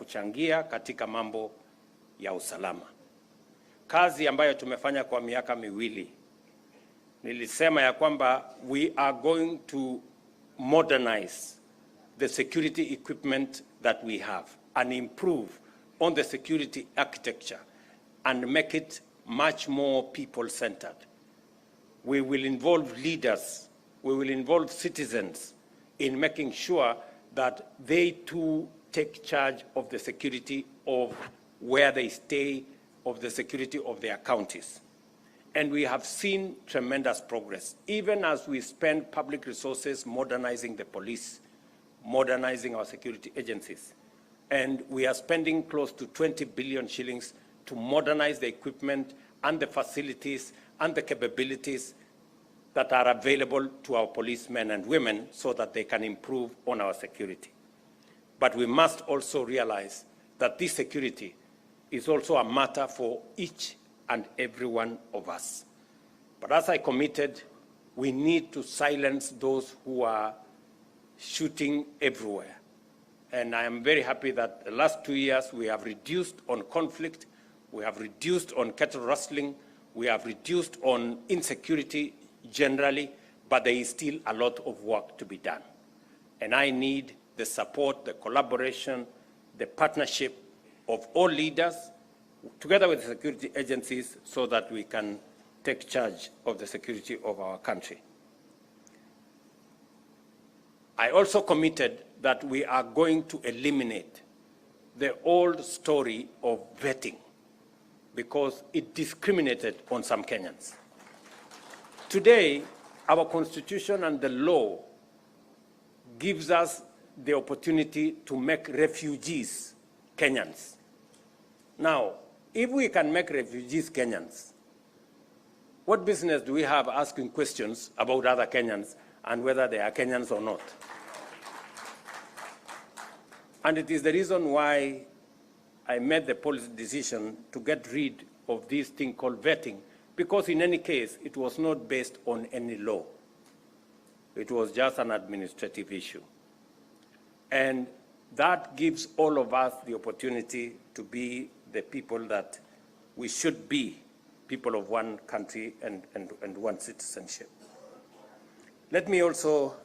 kuchangia katika mambo ya usalama. Kazi ambayo tumefanya kwa miaka miwili, nilisema ya kwamba we are going to modernize the security equipment that we have and improve on the security architecture and make it much more people-centered. We will involve leaders, we will involve citizens in making sure that they too take charge of the security of where they stay, of the security of their counties. And we have seen tremendous progress, even as we spend public resources modernizing the police, modernizing our security agencies. And we are spending close to 20 billion shillings to modernize the equipment and the facilities and the capabilities that are available to our policemen and women so that they can improve on our security. But we must also realize that this security is also a matter for each and every one of us. But as I committed, we need to silence those who are shooting everywhere. And I am very happy that the last 2 years we have reduced on conflict, we have reduced on cattle rustling, we have reduced on insecurity generally, but there is still a lot of work to be done. And I need the support, the collaboration, the partnership of all leaders, together with the security agencies, so that we can take charge of the security of our country. I also committed that we are going to eliminate the old story of vetting because it discriminated on some Kenyans. Today, our constitution and the law gives us the opportunity to make refugees Kenyans. Now, if we can make refugees Kenyans, what business do we have asking questions about other Kenyans and whether they are Kenyans or not? And it is the reason why I made the policy decision to get rid of this thing called vetting, because in any case, it was not based on any law. It was just an administrative issue. And that gives all of us the opportunity to be the people that we should be, people of one country and one citizenship. Let me also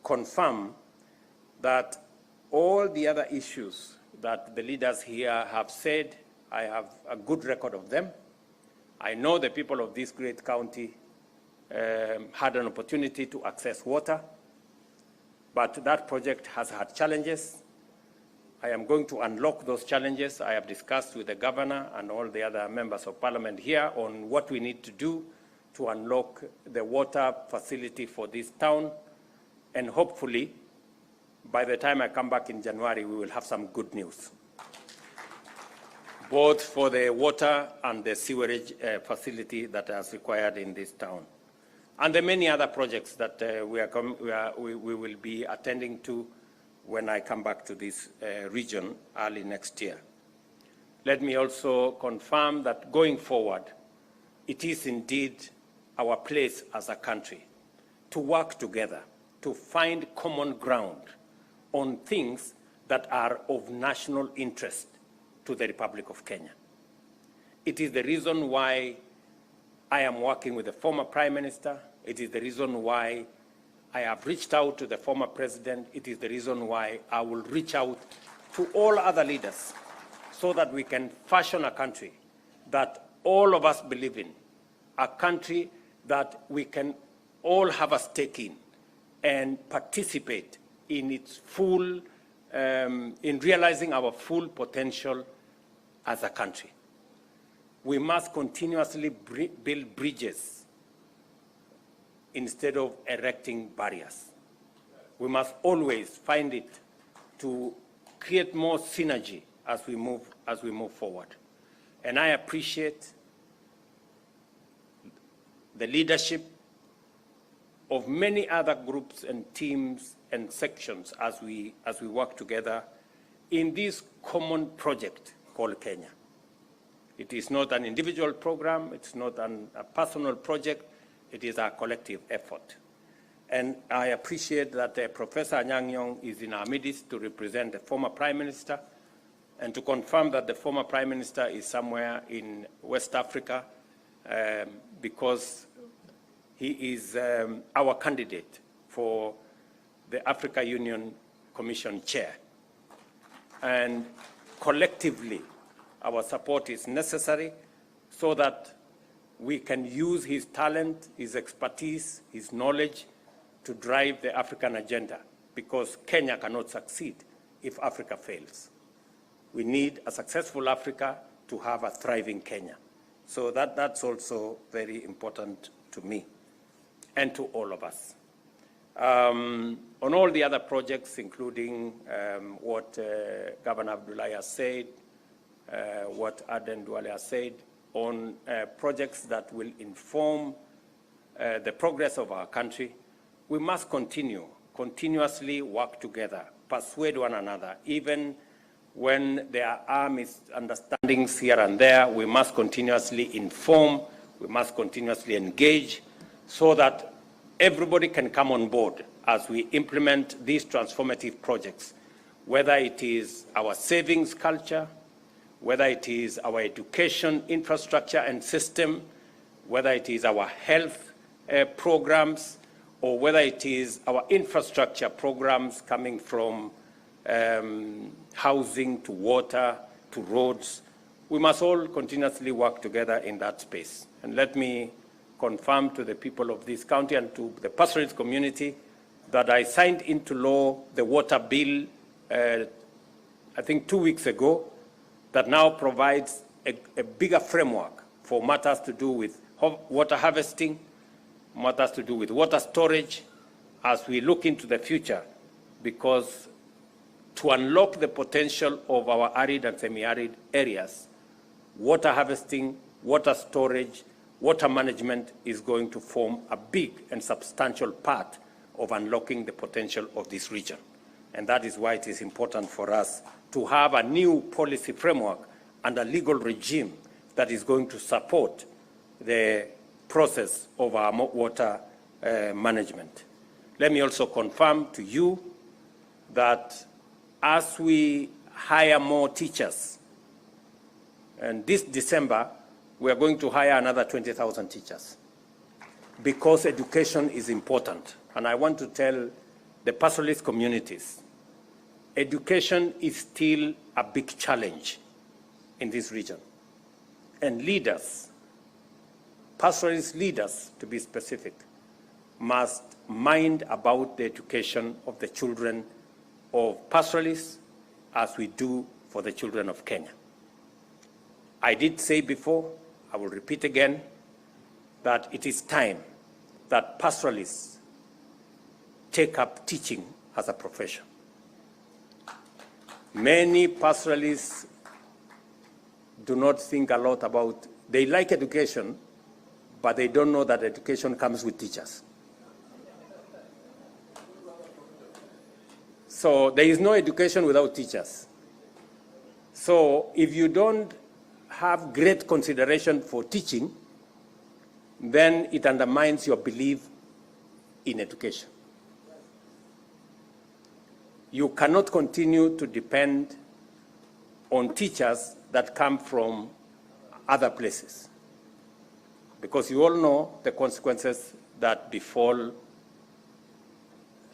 confirm that all the other issues that the leaders here have said, I have a good record of them. I know the people of this great county had an opportunity to access water, but that project has had challenges. I am going to unlock those challenges. I have discussed with the governor and all the other members of parliament here on what we need to do to unlock the water facility for this town. And hopefully, by the time I come back in January, we will have some good news, both for the water and the sewerage facility that is required in this town. And the many other projects that we will be attending to when I come back to this region early next year. Let me also confirm that going forward, it is indeed our place as a country to work together, to find common ground on things that are of national interest to the Republic of Kenya. It is the reason why I am working with the former Prime Minister. It is the reason why I have reached out to the former president. It is the reason why I will reach out to all other leaders so that we can fashion a country that all of us believe in, a country that we can all have a stake in and participate in its full, in realizing our full potential as a country. We must continuously build bridges instead of erecting barriers. We must always find it to create more synergy as we move forward. And I appreciate the leadership of many other groups and teams and sections as we work together in this common project called Kenya. It is not an individual program, it's not a personal project, it is a collective effort. And I appreciate that Professor Anyang' Nyong'o is in our midst to represent the former Prime Minister and to confirm that the former Prime Minister is somewhere in West Africa because he is our candidate for the Africa Union Commission Chair. And collectively, our support is necessary so that we can use his talent, his expertise, his knowledge to drive the African agenda, because Kenya cannot succeed if Africa fails. We need a successful Africa to have a thriving Kenya. So that's also very important to me and to all of us. On all the other projects, including what Governor Abdullahi has said, what Aden Duale has said, on projects that will inform the progress of our country, we must continuously work together, persuade one another. Even when there are misunderstandings here and there, we must continuously inform, we must continuously engage so that everybody can come on board as we implement these transformative projects, whether it is our savings culture, whether it is our education infrastructure and system, whether it is our health programs, or whether it is our infrastructure programs coming from housing to water to roads. We must all continuously work together in that space. And let me confirm to the people of this county and to the pastoralist community that I signed into law the water bill, I think 2 weeks ago, that now provides a bigger framework for matters to do with water harvesting, matters to do with water storage, as we look into the future, because to unlock the potential of our arid and semi-arid areas, water harvesting, water storage, water management is going to form a big and substantial part of unlocking the potential of this region. And that is why it is important for us to have a new policy framework and a legal regime that is going to support the process of our water management. Let me also confirm to you that as we hire more teachers, and this December, we are going to hire another 20,000 teachers, because education is important. And I want to tell the pastoralist communities, education is still a big challenge in this region. And leaders, pastoralist leaders to be specific, must mind about the education of the children of pastoralists as we do for the children of Kenya. I did say before, I will repeat again, that it is time that pastoralists take up teaching as a profession. Many pastoralists do not think a lot about, they like education, but they don't know that education comes with teachers. So there is no education without teachers. So if you don't have great consideration for teaching, then it undermines your belief in education. You cannot continue to depend on teachers that come from other places, because you all know the consequences that befall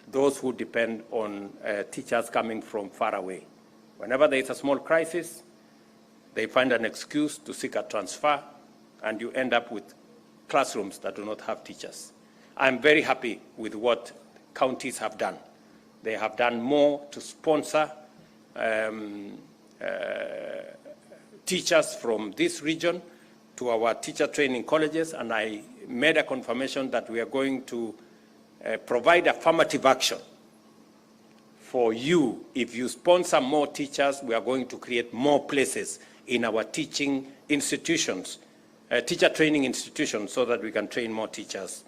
those who depend on teachers coming from far away. Whenever there is a small crisis, they find an excuse to seek a transfer, and you end up with classrooms that do not have teachers. I'm very happy with what counties have done. They have done more to sponsor teachers from this region to our teacher training colleges, and I made a confirmation that we are going to provide affirmative action for you. If you sponsor more teachers, we are going to create more places in our teaching institutions, teacher training institutions, so that we can train more teachers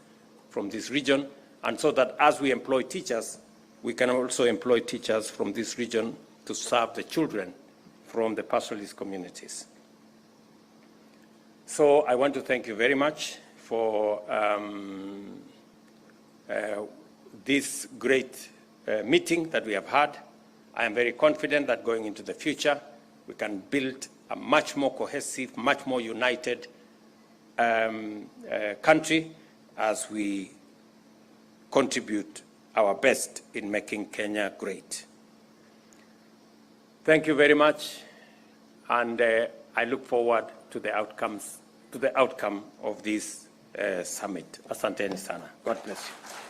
from this region, and so that as we employ teachers, we can also employ teachers from this region to serve the children from the pastoralist communities. So I want to thank you very much for this great meeting that we have had. I am very confident that going into the future, we can build a much more cohesive, much more united country as we contribute our best in making Kenya great. Thank you very much, and I look forward to the outcome of this summit. Asanteni sana. God bless you.